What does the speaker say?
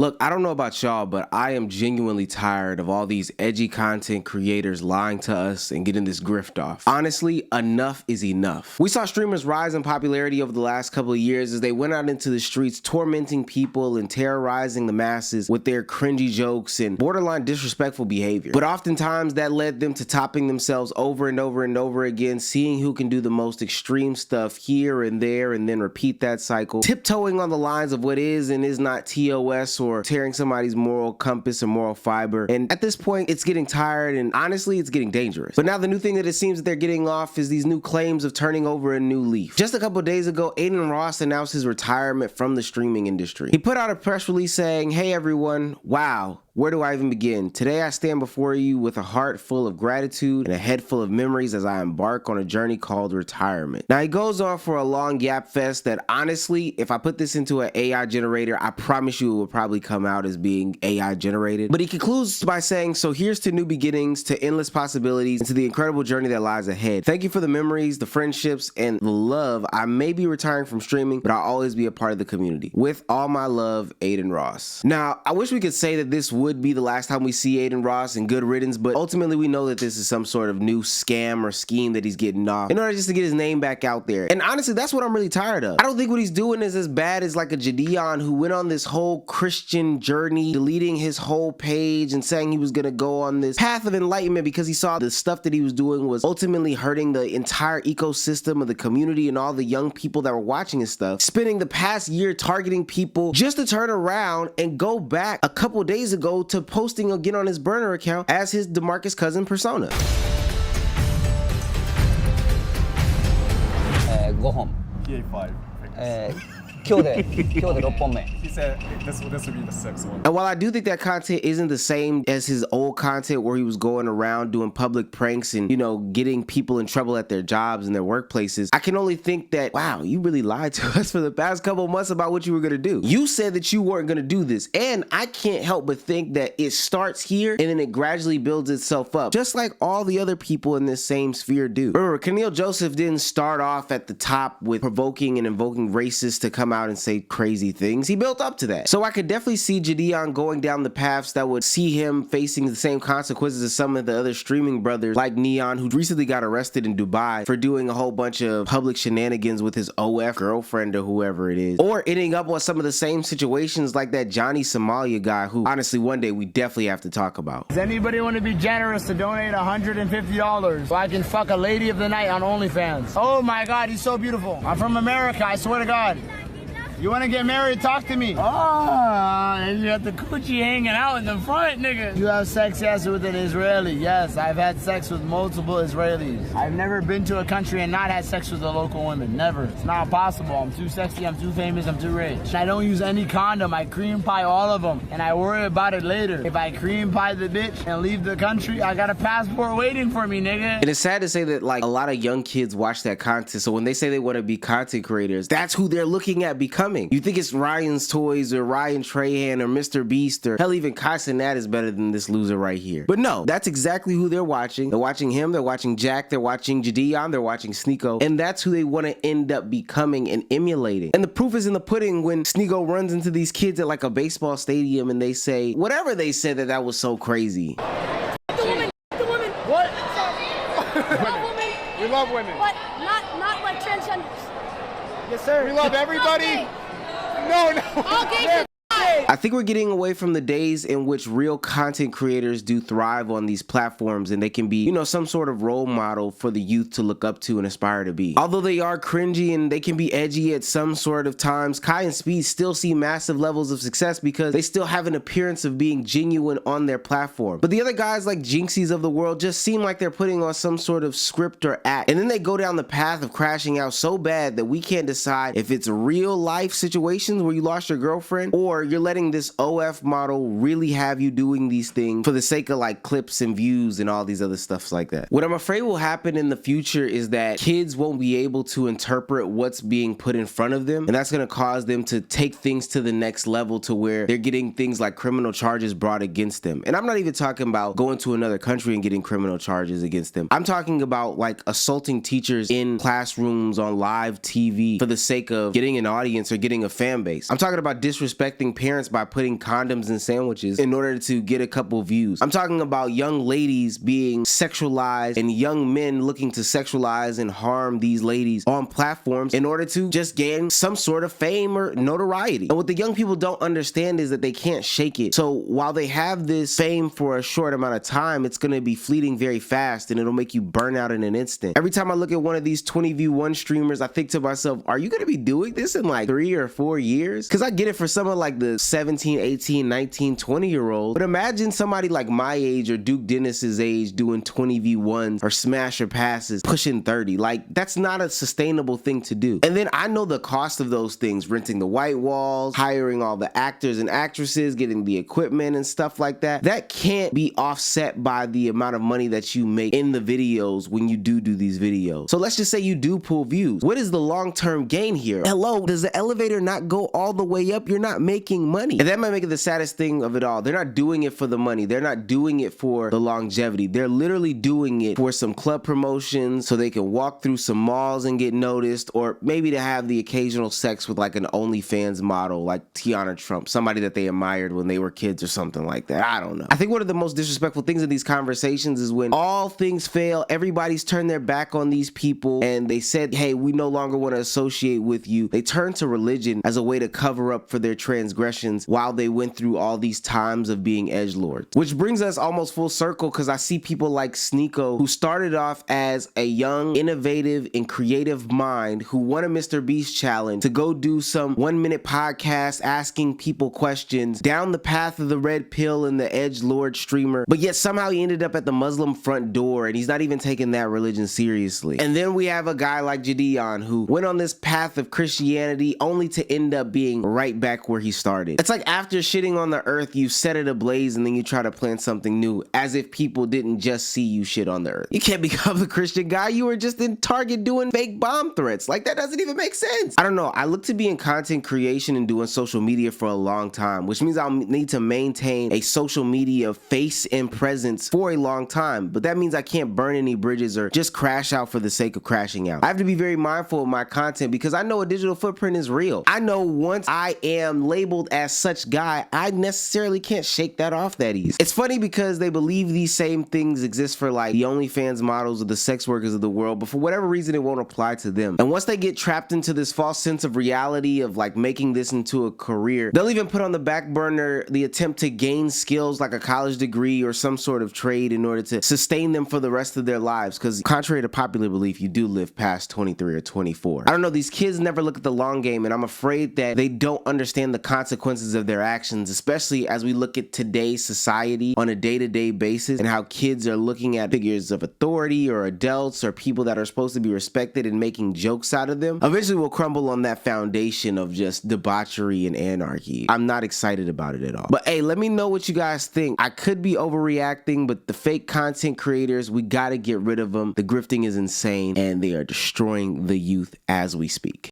Look, I don't know about y'all, but I am genuinely tired of all these edgy content creators lying to us and getting this grift off. Honestly, enough is enough. We saw streamers rise in popularity over the last couple of years as they went out into the streets tormenting people and terrorizing the masses with their cringy jokes and borderline disrespectful behavior. But oftentimes that led them to topping themselves over and over and over again, seeing who can do the most extreme stuff here and there and then repeat that cycle, tiptoeing on the lines of what is and is not TOS or tearing somebody's moral compass or moral fiber. And at this point, it's getting tired and honestly, it's getting dangerous. But now the new thing that it seems that they're getting off is these new claims of turning over a new leaf. Just a couple of days ago, Jayden Ross announced his retirement from the streaming industry. He put out a press release saying, "Hey everyone, wow. Where do I even begin? Today I stand before you with a heart full of gratitude and a head full of memories as I embark on a journey called retirement." Now he goes on for a long yap fest that honestly, if I put this into an AI generator, I promise you it will probably come out as being AI generated. But he concludes by saying, "So here's to new beginnings, to endless possibilities, and to the incredible journey that lies ahead. Thank you for the memories, the friendships, and the love. I may be retiring from streaming, but I'll always be a part of the community. With all my love, Jayden Ross." Now, I wish we could say that this would be the last time we see Jayden Ross and good riddance, but ultimately we know that this is some sort of new scam or scheme that he's getting off in order just to get his name back out there. And honestly, that's what I'm really tired of. I don't think what he's doing is as bad as like a Jayden who went on this whole Christian journey, deleting his whole page and saying he was gonna go on this path of enlightenment because he saw the stuff that he was doing was ultimately hurting the entire ecosystem of the community and all the young people that were watching his stuff, spending the past year targeting people just to turn around and go back a couple days ago to posting again on his burner account as his DeMarcus Cousin persona. Go home. He ate 5. 今日で6本目。 He said this would be the 6th one. And while I do think that content isn't the same as his old content where he was going around doing public pranks and, you know, getting people in trouble at their jobs and their workplaces, I can only think that, wow, you really lied to us for the past couple months about what you were going to do. You said that you weren't going to do this. And I can't help but think that it starts here and then it gradually builds itself up, just like all the other people in this same sphere do. Remember, Keneal Joseph didn't start off at the top with provoking and invoking racists to come out and say crazy things. He built up to that. So I could definitely see Jayden going down the paths that would see him facing the same consequences as some of the other streaming brothers like Neon, who recently got arrested in Dubai for doing a whole bunch of public shenanigans with his OF girlfriend or whoever it is, or ending up with some of the same situations like that Johnny Somalia guy, who honestly one day we definitely have to talk about. Does anybody want to be generous to donate $150 so I can fuck a lady of the night on OnlyFans? Oh my God, he's so beautiful. I'm from America, I swear to God. You want to get married? Talk to me. Oh, and you got the coochie hanging out in the front, nigga. You have sex, yes, with an Israeli. Yes, I've had sex with multiple Israelis. I've never been to a country and not had sex with a local woman. Never. It's not possible. I'm too sexy, I'm too famous, I'm too rich. I don't use any condom. I cream pie all of them, and I worry about it later. If I cream pie the bitch and leave the country, I got a passport waiting for me, nigga. And it's sad to say that like a lot of young kids watch that content, so when they say they want to be content creators, that's who they're looking at becoming. You think it's Ryan's Toys or Ryan Trahan or Mr. Beast or hell, even Kai Cenat is better than this loser right here. But no, that's exactly who they're watching. They're watching him, they're watching Jack, they're watching Jayden, they're watching Sneeko, and that's who they want to end up becoming and emulating. And the proof is in the pudding when Sneeko runs into these kids at like a baseball stadium and they say, whatever they said that was so crazy. The woman. What? Love women. We love women. But not like transgenders. Yes, sir. We love everybody. Okay. No. Okay. I think we're getting away from the days in which real content creators do thrive on these platforms and they can be, you know, some sort of role model for the youth to look up to and aspire to be. Although they are cringy and they can be edgy at some sort of times, Kai and Speed still see massive levels of success because they still have an appearance of being genuine on their platform. But the other guys like Jinxies of the world just seem like they're putting on some sort of script or act, and then they go down the path of crashing out so bad that we can't decide if it's real life situations where you lost your girlfriend or you're letting this OF model really have you doing these things for the sake of like clips and views and all these other stuffs like that. What I'm afraid will happen in the future is that kids won't be able to interpret what's being put in front of them, and that's going to cause them to take things to the next level to where they're getting things like criminal charges brought against them. And I'm not even talking about going to another country and getting criminal charges against them. I'm talking about like assaulting teachers in classrooms on live TV for the sake of getting an audience or getting a fan base. I'm talking about disrespecting parents by putting condoms in sandwiches in order to get a couple views. I'm talking about young ladies being sexualized and young men looking to sexualize and harm these ladies on platforms in order to just gain some sort of fame or notoriety. And what the young people don't understand is that they can't shake it. So while they have this fame for a short amount of time, it's going to be fleeting very fast and it'll make you burn out in an instant. Every time I look at one of these 20 view one streamers, I think to myself, are you going to be doing this in like 3 or 4 years? Because I get it for someone like the 17, 18, 19, 20-year-old, but imagine somebody like my age or Duke Dennis's age doing 20 v1s or smasher passes pushing 30. Like, that's not a sustainable thing to do. And then I know the cost of those things, renting the white walls, hiring all the actors and actresses, getting the equipment and stuff like that. That can't be offset by the amount of money that you make in the videos when you do these videos. So let's just say you do pull views. What is the long-term gain here? Hello, does the elevator not go all the way up? You're not making money. And that might make it the saddest thing of it all. They're not doing it for the money. They're not doing it for the longevity. They're literally doing it for some club promotions so they can walk through some malls and get noticed, or maybe to have the occasional sex with like an OnlyFans model like Tiana Trump, somebody that they admired when they were kids or something like that. I don't know. I think one of the most disrespectful things in these conversations is when all things fail, everybody's turned their back on these people and they said, hey, we no longer want to associate with you. They turn to religion as a way to cover up for their transgressions while they went through all these times of being edgelords. Which brings us almost full circle, because I see people like Sneeko, who started off as a young, innovative, and creative mind who won a Mr. Beast challenge to go do some 1-minute podcast asking people questions down the path of the red pill and the edgelord streamer, but yet somehow he ended up at the Muslim front door and he's not even taking that religion seriously. And then we have a guy like Jayden who went on this path of Christianity only to end up being right back where he started. It's like after shitting on the earth, you set it ablaze and then you try to plant something new, as if people didn't just see you shit on the earth. You can't become the Christian guy. You were just in Target doing fake bomb threats. Like, that doesn't even make sense. I don't know. I look to be in content creation and doing social media for a long time, which means I'll need to maintain a social media face and presence for a long time. But that means I can't burn any bridges or just crash out for the sake of crashing out. I have to be very mindful of my content because I know a digital footprint is real. I know once I am labeled as such guy, I necessarily can't shake that off that easy. It's funny because they believe these same things exist for like the OnlyFans models or the sex workers of the world, but for whatever reason it won't apply to them. And once they get trapped into this false sense of reality of like making this into a career, they'll even put on the back burner the attempt to gain skills like a college degree or some sort of trade in order to sustain them for the rest of their lives, because contrary to popular belief, you do live past 23 or 24. I don't know, these kids never look at the long game, and I'm afraid that they don't understand the consequences of their actions, especially as we look at today's society on a day-to-day basis and how kids are looking at figures of authority or adults or people that are supposed to be respected and making jokes out of them. Eventually we'll crumble on that foundation of just debauchery and anarchy. I'm not excited about it at all. But hey, let me know what you guys think. I could be overreacting, but the fake content creators, we gotta get rid of them. The grifting is insane and they are destroying the youth as we speak.